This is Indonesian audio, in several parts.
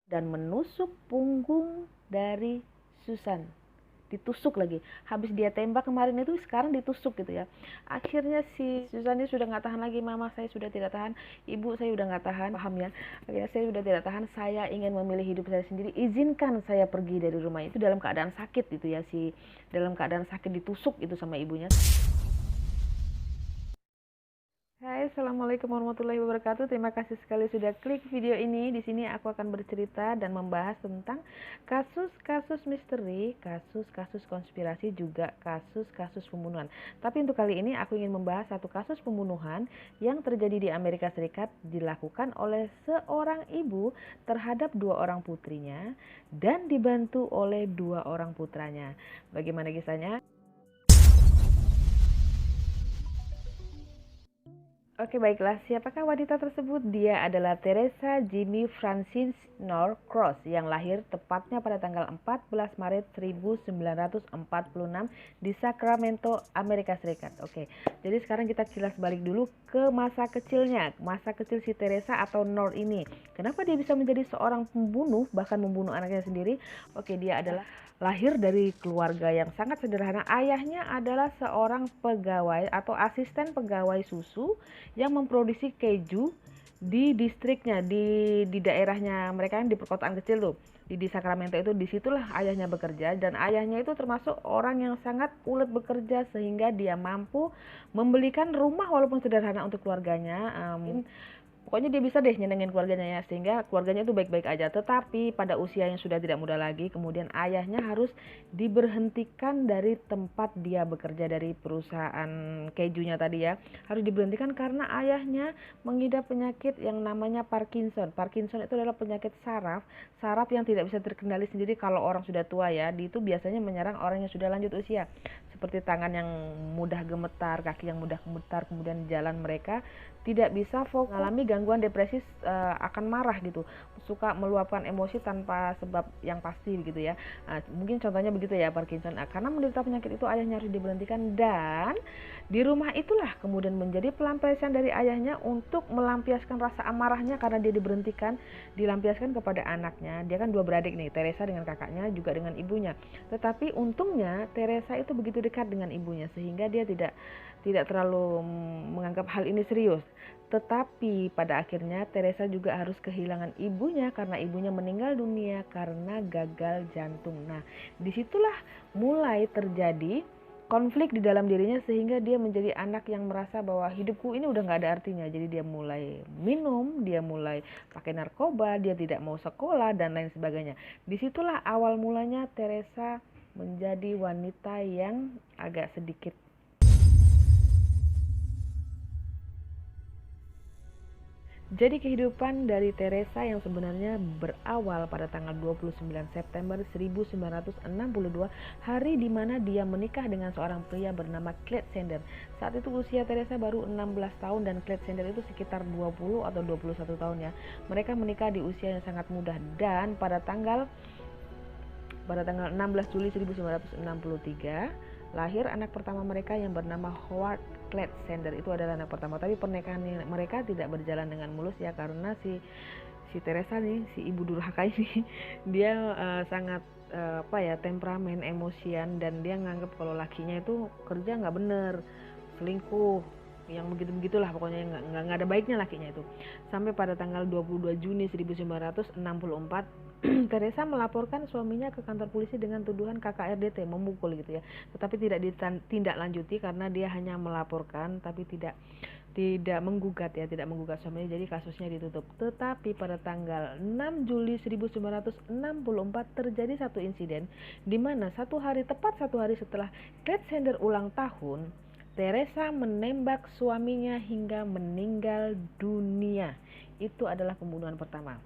dan menusuk punggung dari Susan. Ditusuk lagi, habis dia tembak kemarin itu sekarang ditusuk gitu ya. Akhirnya si Susan ini sudah nggak tahan lagi, mama saya sudah tidak tahan, ibu saya udah nggak tahan, paham ya, akhirnya saya sudah tidak tahan, saya ingin memilih hidup saya sendiri, izinkan saya pergi dari rumah itu dalam keadaan sakit gitu ya, dalam keadaan sakit ditusuk itu sama ibunya. Hai, assalamualaikum warahmatullahi wabarakatuh. Terima kasih sekali sudah klik video ini. Di sini aku akan bercerita dan membahas tentang kasus-kasus misteri, kasus-kasus konspirasi, juga kasus-kasus pembunuhan. Tapi untuk kali ini aku ingin membahas satu kasus pembunuhan yang terjadi di Amerika Serikat, dilakukan oleh seorang ibu terhadap dua orang putrinya dan dibantu oleh dua orang putranya. Bagaimana kisahnya? Oke, baiklah. Siapakah wanita tersebut? Dia adalah Teresa Jimmy Francis Norcross yang lahir tepatnya pada tanggal 14 Maret 1946 di Sacramento, Amerika Serikat. Oke, jadi sekarang kita kilas balik dulu ke masa kecilnya. Masa kecil si Teresa atau Nor ini. Kenapa dia bisa menjadi seorang pembunuh, bahkan membunuh anaknya sendiri? Oke, dia adalah lahir dari keluarga yang sangat sederhana. Ayahnya adalah seorang pegawai atau asisten pegawai susu yang memproduksi keju di distriknya, di daerahnya mereka yang di perkotaan kecil tuh, di Sacramento itu. Disitulah ayahnya bekerja, dan ayahnya itu termasuk orang yang sangat ulet bekerja sehingga dia mampu membelikan rumah walaupun sederhana untuk keluarganya. Pokoknya dia bisa deh nyenengin keluarganya ya, sehingga keluarganya itu baik-baik aja. Tetapi pada usia yang sudah tidak muda lagi, kemudian ayahnya harus diberhentikan dari tempat dia bekerja, dari perusahaan kejunya tadi ya. Harus diberhentikan karena ayahnya mengidap penyakit yang namanya Parkinson. Parkinson itu adalah penyakit saraf yang tidak bisa terkendali sendiri kalau orang sudah tua ya. Itu biasanya menyerang orang yang sudah lanjut usia. Seperti tangan yang mudah gemetar, kaki yang mudah gemetar, kemudian jalan mereka tidak bisa fokus, mengalami gangguan depresi, akan marah gitu, suka meluapkan emosi tanpa sebab yang pasti gitu ya. Nah, mungkin contohnya begitu ya Parkinson. Nah, karena menderita penyakit itu ayahnya harus diberhentikan, dan di rumah itulah kemudian menjadi pelampiasan dari ayahnya untuk melampiaskan rasa amarahnya karena dia diberhentikan, dilampiaskan kepada anaknya. Dia kan dua beradik nih, Teresa dengan kakaknya, juga dengan ibunya. Tetapi untungnya Teresa itu begitu dekat dengan ibunya sehingga dia tidak terlalu menganggap hal ini serius. Tetapi pada akhirnya Teresa juga harus kehilangan ibunya karena ibunya meninggal dunia karena gagal jantung. Nah, disitulah mulai terjadi konflik di dalam dirinya sehingga dia menjadi anak yang merasa bahwa hidupku ini udah gak ada artinya. Jadi dia mulai minum, dia mulai pakai narkoba, dia tidak mau sekolah dan lain sebagainya. Disitulah awal mulanya Teresa menjadi wanita yang agak sedikit. Jadi kehidupan dari Teresa yang sebenarnya berawal pada tanggal 29 September 1962, hari di mana dia menikah dengan seorang pria bernama Clyde Sender. Saat itu usia Teresa baru 16 tahun dan Clyde Sender itu sekitar 20 atau 21 tahun ya. Mereka menikah di usia yang sangat muda, dan pada tanggal 16 Juli 1963 lahir anak pertama mereka yang bernama Howard Clyde Sender. Itu adalah anak pertama, tapi pernikahan mereka tidak berjalan dengan mulus ya, karena si Teresa nih, si ibu durhaka ini dia sangat temperamen, emosian, dan dia nganggap kalau lakinya itu kerja nggak bener, selingkuh, yang begitu-begitulah, pokoknya nggak ada baiknya lakinya itu. Sampai pada tanggal 22 Juni 1964 Teresa melaporkan suaminya ke kantor polisi dengan tuduhan KKRDT, memukul gitu ya. Tetapi tidak ditindaklanjuti karena dia hanya melaporkan tapi tidak menggugat ya, tidak menggugat suaminya, jadi kasusnya ditutup. Tetapi pada tanggal 6 Juli 1964 terjadi satu insiden di mana tepat satu hari setelah Clyde Sender ulang tahun, Teresa menembak suaminya hingga meninggal dunia. Itu adalah pembunuhan pertama.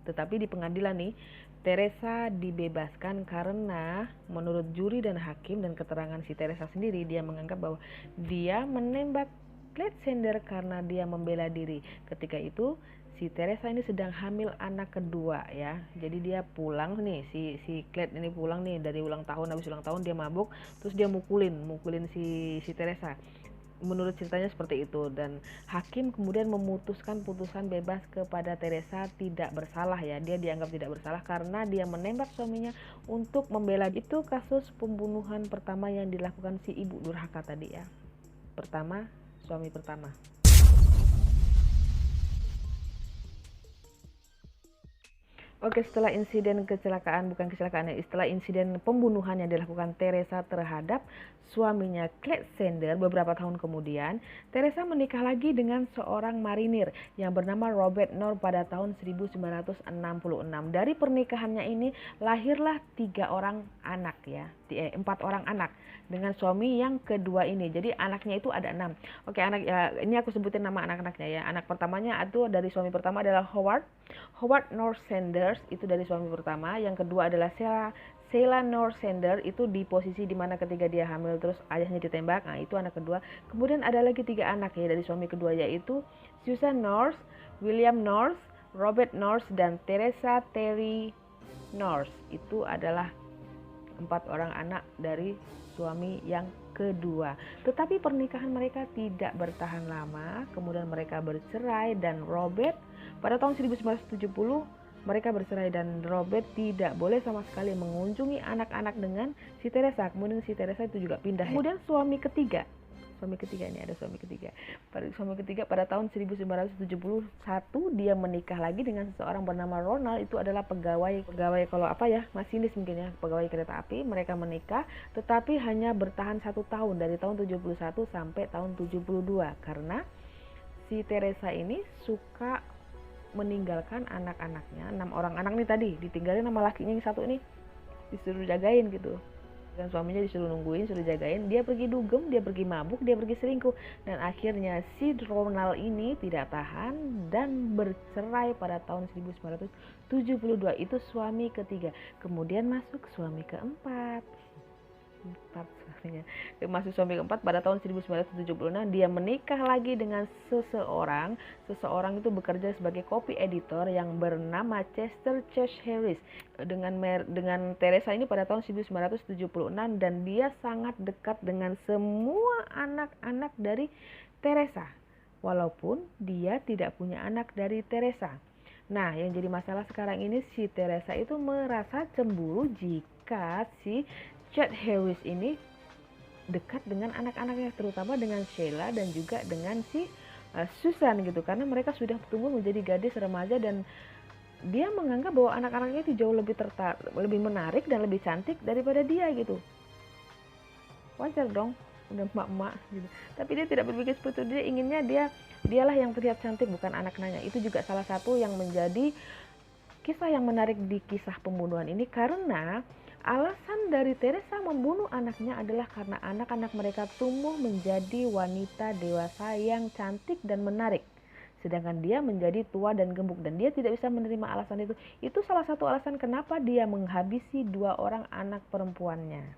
Tetapi di pengadilan nih, Teresa dibebaskan karena menurut juri dan hakim dan keterangan si Teresa sendiri, dia menganggap bahwa dia menembak Clyde Sender karena dia membela diri. Ketika itu si Teresa ini sedang hamil anak kedua ya. Jadi dia pulang nih, si Clyde ini pulang nih dari ulang tahun, habis ulang tahun dia mabuk, terus dia mukulin si Teresa. menurut ceritanya seperti itu, dan hakim kemudian memutuskan putusan bebas kepada Teresa tidak bersalah ya. Dia dianggap tidak bersalah karena dia menembak suaminya untuk membela. Itu kasus pembunuhan pertama yang dilakukan si ibu durhaka tadi ya. Pertama, suami pertama. Oke, setelah insiden setelah insiden pembunuhan yang dilakukan Teresa terhadap suaminya Clyde Sanders beberapa tahun kemudian, Teresa menikah lagi dengan seorang marinir yang bernama Robert Knorr pada tahun 1966. Dari pernikahannya ini lahirlah 4 orang anak dengan suami yang kedua ini. Jadi anaknya itu ada 6. Oke, ini aku sebutin nama anak-anaknya ya. Anak pertamanya itu dari suami pertama adalah Howard Knorr Sanders, itu dari suami pertama. Yang kedua adalah Sheila Knorr Sanders, itu di posisi dimana ketika dia hamil terus ayahnya ditembak. Nah, itu anak kedua. Kemudian ada lagi 3 anak ya dari suami kedua, yaitu Susan Knorr, William Knorr, Robert Knorr, dan Teresa Terry Knorr. Itu adalah 4 orang anak dari suami yang kedua. Tetapi pernikahan mereka tidak bertahan lama, kemudian mereka bercerai dan Robert pada tahun 1970 mereka bercerai dan Robert tidak boleh sama sekali mengunjungi anak-anak dengan si Teresa. Kemudian si Teresa itu juga pindah. Kemudian suami ketiga pada tahun 1971 dia menikah lagi dengan seseorang bernama Ronald. Itu adalah pegawai masinis mungkin ya, pegawai kereta api. Mereka menikah tetapi hanya bertahan 1 tahun, dari tahun 71 sampai tahun 72, karena si Teresa ini suka meninggalkan anak-anaknya. 6 orang anak nih tadi ditinggalin sama lakinya yang satu nih, disuruh jagain gitu. Dan suaminya disuruh nungguin, suruh jagain. Dia pergi dugem, dia pergi mabuk, dia pergi selingkuh. Dan akhirnya si Ronald ini tidak tahan dan bercerai pada tahun 1972. Itu suami ketiga. Kemudian masuk suami keempat. Masuk suami keempat pada tahun 1976. Dia menikah lagi dengan seseorang itu bekerja sebagai copy editor yang bernama Chester Chase Harris. Dengan Teresa ini pada tahun 1976, dan dia sangat dekat dengan semua anak-anak dari Teresa walaupun dia tidak punya anak dari Teresa. Nah, yang jadi masalah sekarang ini, si Teresa itu merasa cemburu jika si Chad Harris ini dekat dengan anak-anaknya, terutama dengan Sheila dan juga dengan si Susan gitu, karena mereka sudah tumbuh menjadi gadis remaja dan dia menganggap bahwa anak-anaknya itu jauh lebih menarik dan lebih cantik daripada dia gitu. Wajar dong, udah emak-emak gitu. Tapi dia tidak berpikir seperti itu. Dia inginnya dialah yang terlihat cantik, bukan anak-anaknya. Itu juga salah satu yang menjadi kisah yang menarik di kisah pembunuhan ini, karena alasan dari Teresa membunuh anaknya adalah karena anak-anak mereka tumbuh menjadi wanita dewasa yang cantik dan menarik, sedangkan dia menjadi tua dan gemuk, dan dia tidak bisa menerima alasan itu. Itu salah satu alasan kenapa dia menghabisi 2 orang anak perempuannya.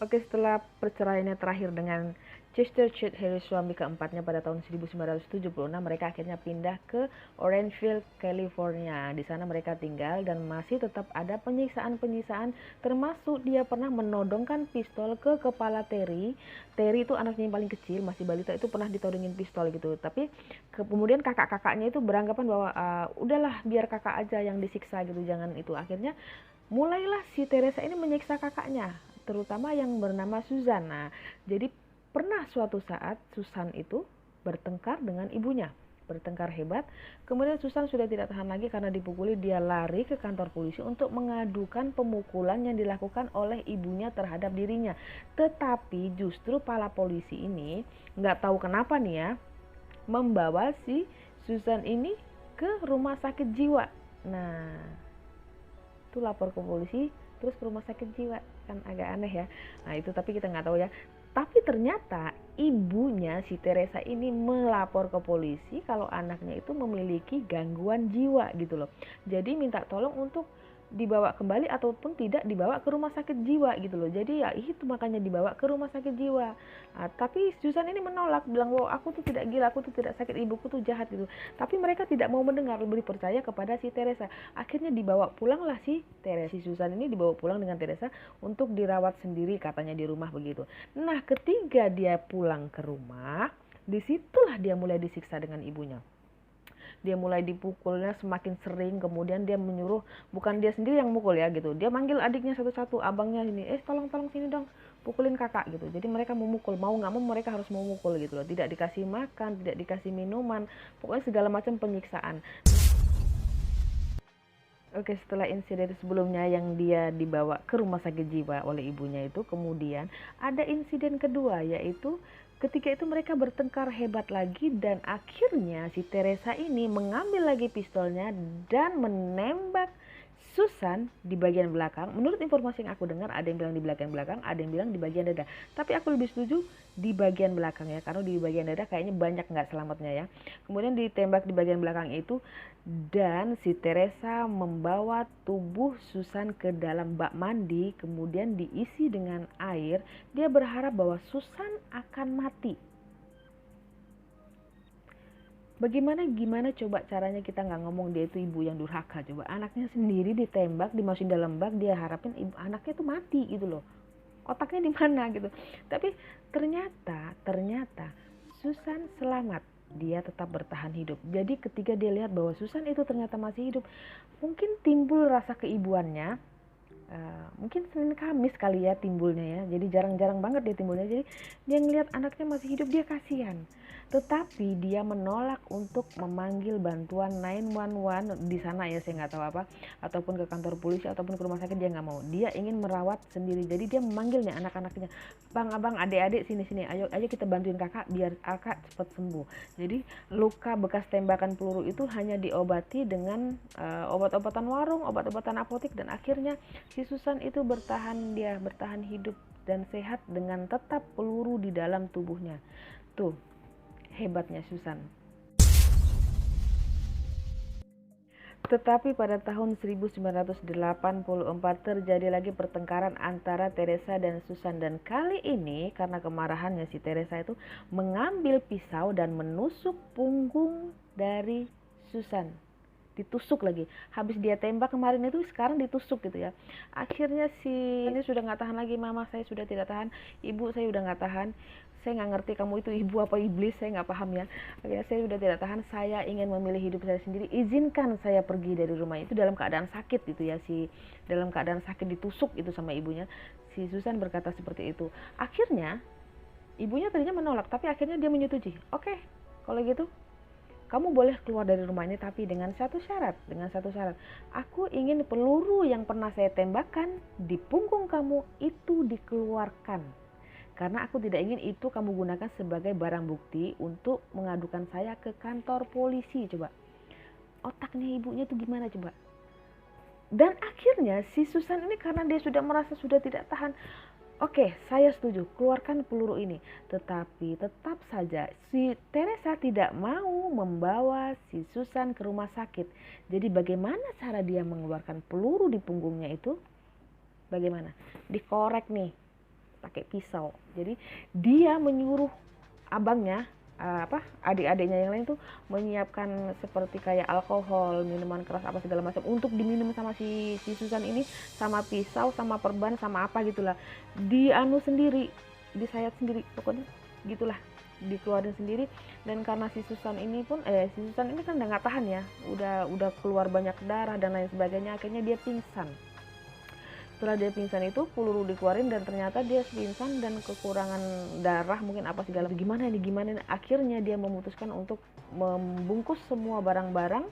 Oke, setelah perceraiannya terakhir dengan Chester Chad Harris, suami keempatnya, pada tahun 1976, mereka akhirnya pindah ke Orangeville, California. Di sana mereka tinggal dan masih tetap ada penyiksaan-penyiksaan, termasuk dia pernah menodongkan pistol ke kepala Terry. Terry itu anaknya yang paling kecil, masih balita, itu pernah ditodongin pistol gitu. Tapi kemudian kakak-kakaknya itu beranggapan bahwa udahlah biar kakak aja yang disiksa gitu, jangan itu. Akhirnya mulailah si Teresa ini menyiksa kakaknya, terutama yang bernama Susan. Nah, jadi pernah suatu saat Susan itu bertengkar dengan ibunya, bertengkar hebat. Kemudian Susan sudah tidak tahan lagi karena dipukuli, dia lari ke kantor polisi untuk mengadukan pemukulan yang dilakukan oleh ibunya terhadap dirinya. Tetapi justru para polisi ini nggak tahu kenapa nih ya, membawa si Susan ini ke rumah sakit jiwa. Nah, itu lapor ke polisi terus ke rumah sakit jiwa, kan agak aneh ya. Nah itu, tapi kita nggak tahu ya. Tapi ternyata ibunya si Teresa ini melapor ke polisi kalau anaknya itu memiliki gangguan jiwa gitu loh. Jadi minta tolong untuk dibawa kembali ataupun tidak dibawa ke rumah sakit jiwa gitu loh. Jadi ya itu makanya dibawa ke rumah sakit jiwa. Nah, tapi Susan ini menolak, bilang bahwa aku tuh tidak gila, aku tuh tidak sakit, ibuku tuh jahat gitu. Tapi mereka tidak mau mendengar, lebih percaya kepada si Teresa. Akhirnya dibawa pulanglah si Teresa. Si Susan ini dibawa pulang dengan Teresa untuk dirawat sendiri katanya di rumah begitu. Nah, ketika dia pulang ke rumah, disitulah dia mulai disiksa dengan ibunya. Dia mulai dipukulnya semakin sering, kemudian dia menyuruh, bukan dia sendiri yang mukul ya gitu, dia manggil adiknya satu-satu, abangnya ini, tolong sini dong, pukulin kakak gitu. Jadi mereka memukul, mau nggak mau mereka harus memukul gitu loh, tidak dikasih makan, tidak dikasih minuman, pokoknya segala macam penyiksaan. Oke, setelah insiden sebelumnya yang dia dibawa ke rumah sakit jiwa oleh ibunya itu, kemudian ada insiden kedua, yaitu ketika itu mereka bertengkar hebat lagi dan akhirnya si Teresa ini mengambil lagi pistolnya dan menembak Susan di bagian belakang. Menurut informasi yang aku dengar, ada yang bilang di bagian belakang, ada yang bilang di bagian dada. Tapi aku lebih setuju di bagian belakang ya, karena di bagian dada kayaknya banyak nggak selamatnya ya. Kemudian ditembak di bagian belakang itu, dan si Teresa membawa tubuh Susan ke dalam bak mandi, kemudian diisi dengan air. Dia berharap bahwa Susan akan mati. Gimana coba caranya kita nggak ngomong dia itu ibu yang durhaka. Coba anaknya sendiri ditembak, dimasukin dalam bak, dia harapin ibu anaknya itu mati gitu loh. Otaknya di mana gitu. Tapi ternyata Susan selamat. Dia tetap bertahan hidup. Jadi ketika dia lihat bahwa Susan itu ternyata masih hidup, mungkin timbul rasa keibuannya. Mungkin Senin Kamis kali ya timbulnya ya, jadi jarang-jarang banget dia timbulnya. Jadi dia ngelihat anaknya masih hidup, dia kasihan, tetapi dia menolak untuk memanggil bantuan 911 di sana ya, saya nggak tahu apa, ataupun ke kantor polisi ataupun ke rumah sakit. Dia nggak mau, dia ingin merawat sendiri. Jadi dia memanggilnya anak-anaknya, bang, abang, adik-adik, sini ayo kita bantuin kakak biar kakak cepat sembuh. Jadi luka bekas tembakan peluru itu hanya diobati dengan obat-obatan warung, obat-obatan apotik, dan akhirnya si Susan itu bertahan hidup dan sehat dengan tetap peluru di dalam tubuhnya. Tuh, hebatnya Susan. Tetapi pada tahun 1984 terjadi lagi pertengkaran antara Teresa dan Susan, dan kali ini karena kemarahannya si Teresa itu mengambil pisau dan menusuk punggung dari Susan. Ditusuk lagi, habis dia tembak kemarin itu sekarang ditusuk gitu ya. Akhirnya si ini sudah nggak tahan lagi, mama saya sudah tidak tahan, ibu saya udah nggak tahan, saya nggak ngerti kamu itu ibu apa iblis, saya nggak paham ya. Akhirnya saya sudah tidak tahan, saya ingin memilih hidup saya sendiri, izinkan saya pergi dari rumah itu dalam keadaan sakit itu ya, dalam keadaan sakit ditusuk itu sama ibunya. Si Susan berkata seperti itu. Akhirnya ibunya tadinya menolak, tapi akhirnya dia menyetujui. Oke, kalau gitu kamu boleh keluar dari rumah ini, tapi dengan satu syarat. Aku ingin peluru yang pernah saya tembakkan di punggung kamu itu dikeluarkan. Karena aku tidak ingin itu kamu gunakan sebagai barang bukti untuk mengadukan saya ke kantor polisi. Coba, otaknya ibunya itu gimana coba. Dan akhirnya si Susan ini karena dia sudah merasa sudah tidak tahan, oke, saya setuju, keluarkan peluru ini. Tetapi tetap saja si Teresa tidak mau membawa si Susan ke rumah sakit. Jadi bagaimana cara dia mengeluarkan peluru di punggungnya itu? Bagaimana? Dikorek nih, pakai pisau. Jadi dia menyuruh abangnya, adik-adiknya yang lain tuh menyiapkan seperti kayak alkohol, minuman keras apa segala macam untuk diminum sama si Susan ini, sama pisau, sama perban, sama apa gitulah, sendiri, disayat sendiri, pokoknya gitulah, dikeluarin sendiri. Dan karena si Susan ini kan udah nggak tahan ya, udah keluar banyak darah dan lain sebagainya, akhirnya dia pingsan. Setelah dia pingsan itu peluru dikeluarin dan ternyata dia pingsan dan kekurangan darah mungkin apa segala. Gimana ini, akhirnya dia memutuskan untuk membungkus semua barang-barang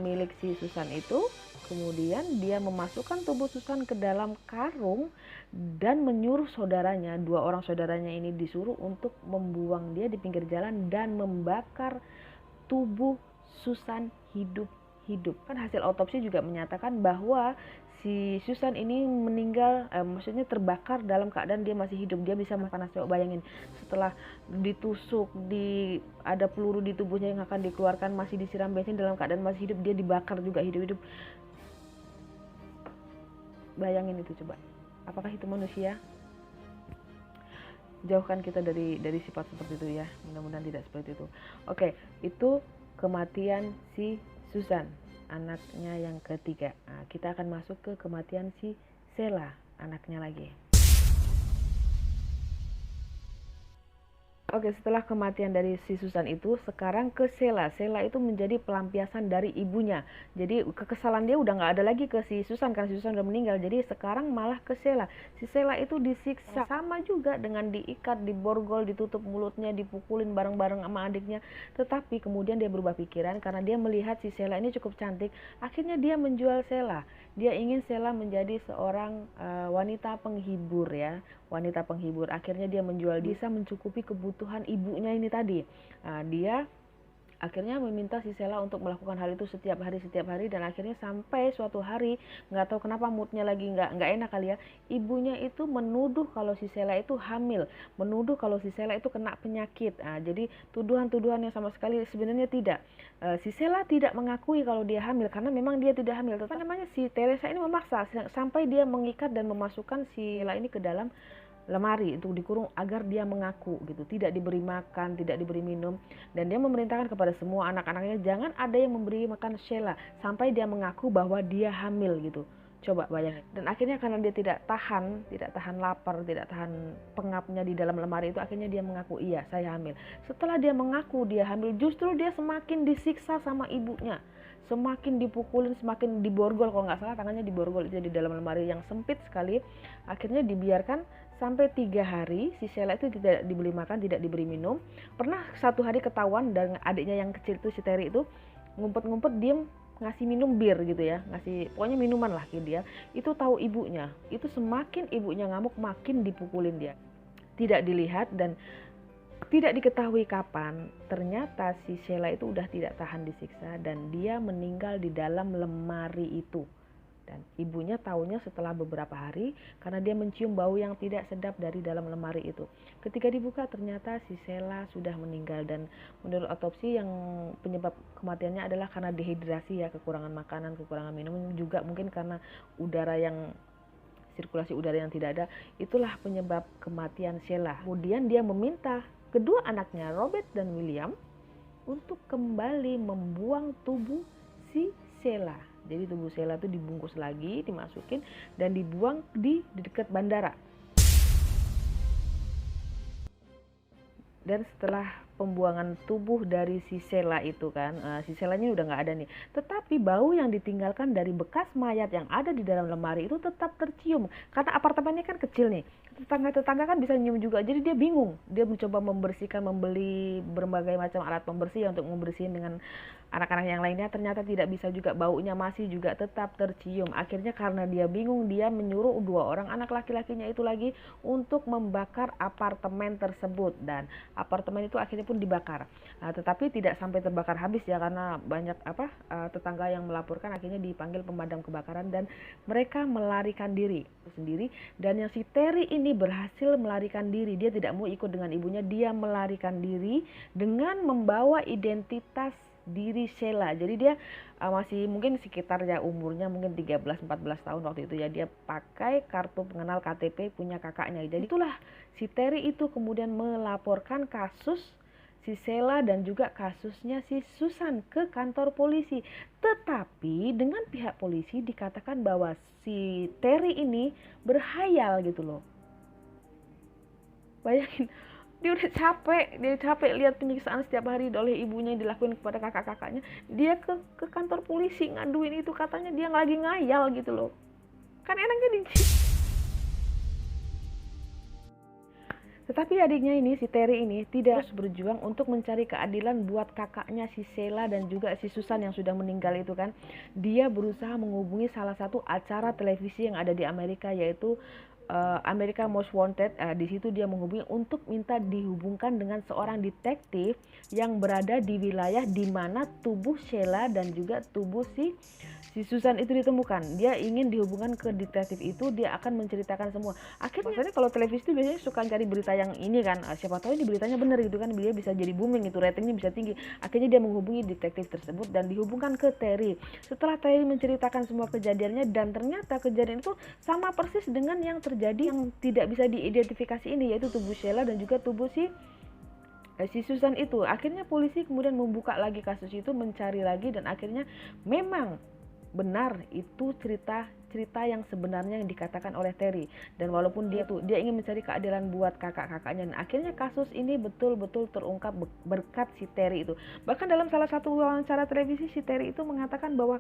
milik si Susan itu. Kemudian dia memasukkan tubuh Susan ke dalam karung dan menyuruh saudaranya, 2 orang saudaranya ini disuruh untuk membuang dia di pinggir jalan dan membakar tubuh Susan hidup. Kan hasil otopsi juga menyatakan bahwa si Susan ini meninggal, maksudnya terbakar dalam keadaan dia masih hidup. Dia bisa panas, coba bayangin, setelah ditusuk, ada peluru di tubuhnya yang akan dikeluarkan, masih disiram bensin, dalam keadaan masih hidup, dia dibakar juga hidup-hidup. Bayangin itu coba. Apakah itu manusia? Jauhkan kita dari sifat seperti itu ya. Mudah-mudahan tidak seperti itu. Oke, itu kematian si Susan, anaknya yang ketiga. Nah, kita akan masuk ke kematian si Sheila, anaknya lagi. Oke, setelah kematian dari si Susan itu, sekarang ke Sheila. Sheila itu menjadi pelampiasan dari ibunya. Jadi kekesalan dia udah nggak ada lagi ke si Susan karena si Susan udah meninggal. Jadi sekarang malah ke Sheila. Si Sheila itu disiksa sama juga dengan diikat, diborgol, ditutup mulutnya, dipukulin bareng-bareng sama adiknya. Tetapi kemudian dia berubah pikiran karena dia melihat si Sheila ini cukup cantik. Akhirnya dia menjual Sheila. Dia ingin Sheila menjadi seorang wanita penghibur ya. Wanita penghibur. Akhirnya dia menjual, bisa mencukupi kebutuhan ibunya ini tadi. Dia akhirnya meminta si Sheila untuk melakukan hal itu setiap hari dan akhirnya sampai suatu hari, nggak tahu kenapa moodnya lagi nggak enak kali ya, ibunya itu menuduh kalau si Sheila itu hamil, menuduh kalau si Sheila itu kena penyakit. Jadi tuduhan-tuduhan yang sama sekali sebenarnya tidak. Si Sheila tidak mengakui kalau dia hamil karena memang dia tidak hamil. Tetapi namanya si Teresa ini memaksa sampai dia mengikat dan memasukkan si Sheila ini ke dalam lemari untuk dikurung agar dia mengaku gitu, tidak diberi makan, tidak diberi minum, dan dia memerintahkan kepada semua anak-anaknya jangan ada yang memberi makan Sheila sampai dia mengaku bahwa dia hamil gitu. Coba bayangin. Dan akhirnya karena dia tidak tahan lapar, tidak tahan pengapnya di dalam lemari itu, akhirnya dia mengaku iya saya hamil. Setelah dia mengaku dia hamil, justru dia semakin disiksa sama ibunya, semakin dipukulin, semakin diborgol, kalau nggak salah tangannya diborgol itu di dalam lemari yang sempit sekali. Akhirnya dibiarkan sampai 3 hari si Sheila itu tidak diberi makan, tidak diberi minum. Pernah satu hari ketahuan dan adiknya yang kecil itu si Terry itu ngumpet-ngumpet diem ngasih minum bir gitu ya, ngasih pokoknya minuman lah ke dia. Itu tahu ibunya, itu semakin ibunya ngamuk makin dipukulin dia. Tidak dilihat dan tidak diketahui kapan ternyata si Sheila itu udah tidak tahan disiksa dan dia meninggal di dalam lemari itu. Dan ibunya tahunya setelah beberapa hari karena dia mencium bau yang tidak sedap dari dalam lemari itu. Ketika dibuka ternyata si Sheila sudah meninggal dan menurut otopsi yang penyebab kematiannya adalah karena dehidrasi ya, kekurangan makanan, kekurangan minum, juga mungkin karena sirkulasi udara yang tidak ada. Itulah penyebab kematian Sheila. Kemudian dia meminta kedua anaknya Robert dan William untuk kembali membuang tubuh si Sheila. Jadi tubuh Sheila itu dibungkus lagi, dimasukin dan dibuang di dekat bandara. Dan setelah pembuangan tubuh dari si Sheila itu kan, si Sheilanya udah nggak ada nih. Tetapi bau yang ditinggalkan dari bekas mayat yang ada di dalam lemari itu tetap tercium. Karena apartemennya kan kecil nih, tetangga-tetangga kan bisa nyium juga. Jadi dia bingung. Dia mencoba membersihkan, membeli berbagai macam alat pembersih untuk membersihin dengan anak-anak yang lainnya, ternyata tidak bisa juga, baunya masih juga tetap tercium. Akhirnya karena dia bingung, dia menyuruh 2 orang anak laki-lakinya itu lagi untuk membakar apartemen tersebut dan apartemen itu akhirnya pun dibakar. Tetapi tidak sampai terbakar habis ya, karena banyak tetangga yang melaporkan. Akhirnya dipanggil pemadam kebakaran dan mereka melarikan diri sendiri. Dan yang si Terry ini berhasil melarikan diri, dia tidak mau ikut dengan ibunya, dia melarikan diri dengan membawa identitas diri Sheila. Jadi dia masih mungkin sekitar ya umurnya mungkin 13-14 tahun waktu itu ya. Dia pakai kartu pengenal KTP punya kakaknya. Jadi itulah si Terry itu kemudian melaporkan kasus si Sheila dan juga kasusnya si Susan ke kantor polisi. Tetapi dengan pihak polisi dikatakan bahwa si Terry ini berhayal gitu loh. Bayangin, dia capek lihat penyiksaan setiap hari oleh ibunya yang dilakuin kepada kakak-kakaknya. Dia ke kantor polisi ngaduin itu, katanya dia lagi ngayal gitu loh. Kan enaknya Tetapi adiknya ini, si Terry ini, tidak terus berjuang untuk mencari keadilan buat kakaknya si Sheila dan juga si Susan yang sudah meninggal itu kan. Dia berusaha menghubungi salah satu acara televisi yang ada di Amerika, yaitu America Most Wanted. Di situ dia menghubungi untuk minta dihubungkan dengan seorang detektif yang berada di wilayah di mana tubuh Sheila dan juga tubuh si Susan itu ditemukan. Dia ingin dihubungkan ke detektif itu, dia akan menceritakan semua. Akhirnya maksudnya kalau televisi itu biasanya suka cari berita yang ini kan, siapa tahu ini beritanya benar gitu kan, dia bisa jadi booming, itu ratingnya bisa tinggi. Akhirnya dia menghubungi detektif tersebut dan dihubungkan ke Terry. Setelah Terry menceritakan semua kejadiannya, dan ternyata kejadian itu sama persis dengan yang terjadi yang tidak bisa diidentifikasi ini, yaitu tubuh Sheila dan juga tubuh si Susan itu. Akhirnya polisi kemudian membuka lagi kasus itu, mencari lagi, dan akhirnya memang benar itu cerita yang sebenarnya yang dikatakan oleh Terry. Dan walaupun dia ingin mencari keadilan buat kakak-kakaknya, dan akhirnya kasus ini betul-betul terungkap berkat si Terry itu. Bahkan dalam salah satu wawancara televisi, si Terry itu mengatakan bahwa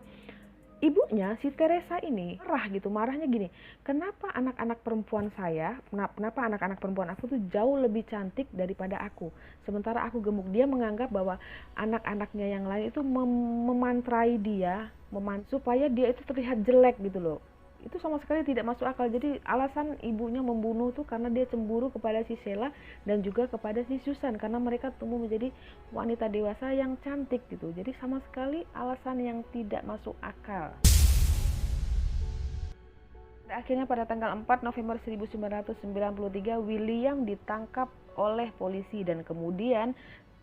ibunya si Teresa ini marahnya gini, kenapa anak-anak perempuan aku tuh jauh lebih cantik daripada aku, sementara aku gemuk. Dia menganggap bahwa anak-anaknya yang lain itu memantrai dia, supaya dia itu terlihat jelek gitu loh. Itu sama sekali tidak masuk akal. Jadi alasan ibunya membunuh tuh karena dia cemburu kepada si Sheila dan juga kepada si Susan, karena mereka tumbuh menjadi wanita dewasa yang cantik gitu. Jadi sama sekali alasan yang tidak masuk akal. Akhirnya pada tanggal 4 November 1993 William ditangkap oleh polisi, dan kemudian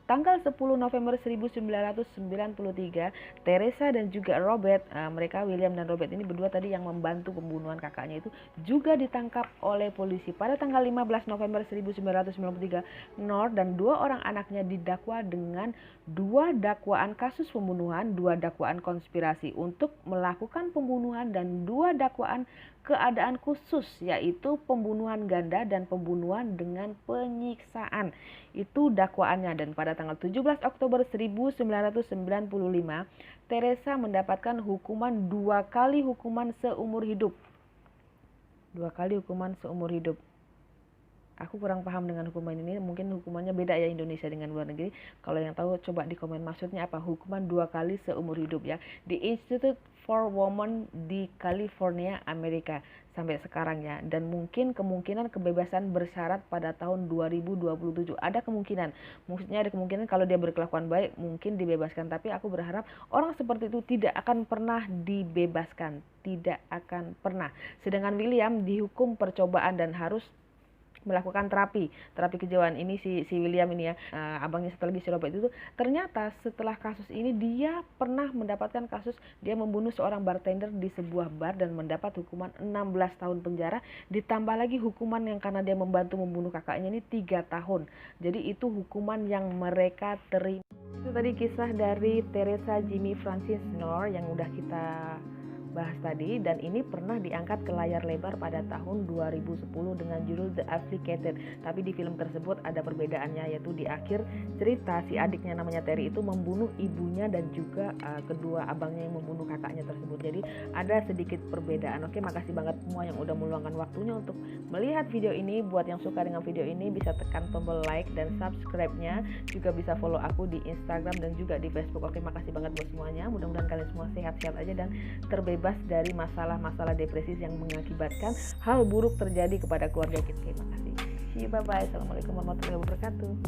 tanggal 10 November 1993, Teresa dan juga Robert, mereka William dan Robert ini berdua tadi yang membantu pembunuhan kakaknya itu, juga ditangkap oleh polisi. Pada tanggal 15 November 1993, North dan dua orang anaknya didakwa dengan 2 dakwaan kasus pembunuhan, 2 dakwaan konspirasi untuk melakukan pembunuhan, dan 2 dakwaan keadaan khusus, yaitu pembunuhan ganda dan pembunuhan dengan penyiksaan. Itu dakwaannya. Dan pada tanggal 17 Oktober 1995, Teresa mendapatkan hukuman 2 kali hukuman seumur hidup. 2 kali hukuman seumur hidup. Aku kurang paham dengan hukuman ini, mungkin hukumannya beda ya Indonesia dengan luar negeri. Kalau yang tahu coba di komen maksudnya apa hukuman 2 kali seumur hidup ya, di Institute for Women di California, Amerika sampai sekarang ya. Dan mungkin kemungkinan kebebasan bersyarat pada tahun 2027 ada kemungkinan, maksudnya ada kemungkinan kalau dia berkelakuan baik mungkin dibebaskan. Tapi aku berharap orang seperti itu tidak akan pernah dibebaskan, tidak akan pernah. Sedangkan William dihukum percobaan dan harus melakukan terapi kejiwaan. Ini si William ini ya, abangnya satu lagi si Robert itu, ternyata setelah kasus ini dia pernah mendapatkan kasus dia membunuh seorang bartender di sebuah bar dan mendapat hukuman 16 tahun penjara, ditambah lagi hukuman yang karena dia membantu membunuh kakaknya ini 3 tahun. Jadi itu hukuman yang mereka terima. Itu tadi kisah dari Teresa Jimmy Francis Knorr yang udah kita bahas tadi, dan ini pernah diangkat ke layar lebar pada tahun 2010 dengan judul The Afflicted. Tapi di film tersebut ada perbedaannya, yaitu di akhir cerita si adiknya namanya Terry itu membunuh ibunya dan juga kedua abangnya yang membunuh kakaknya tersebut. Jadi ada sedikit perbedaan. Oke, makasih banget semua yang udah meluangkan waktunya untuk melihat video ini. Buat yang suka dengan video ini bisa tekan tombol like dan subscribe-nya, juga bisa follow aku di Instagram dan juga di Facebook. Oke, makasih banget buat semuanya. Mudah-mudahan kalian semua sehat-sehat aja dan terbebas dari masalah-masalah depresi yang mengakibatkan hal buruk terjadi kepada keluarga kita. Terima kasih. Bye bye. Assalamualaikum warahmatullahi wabarakatuh.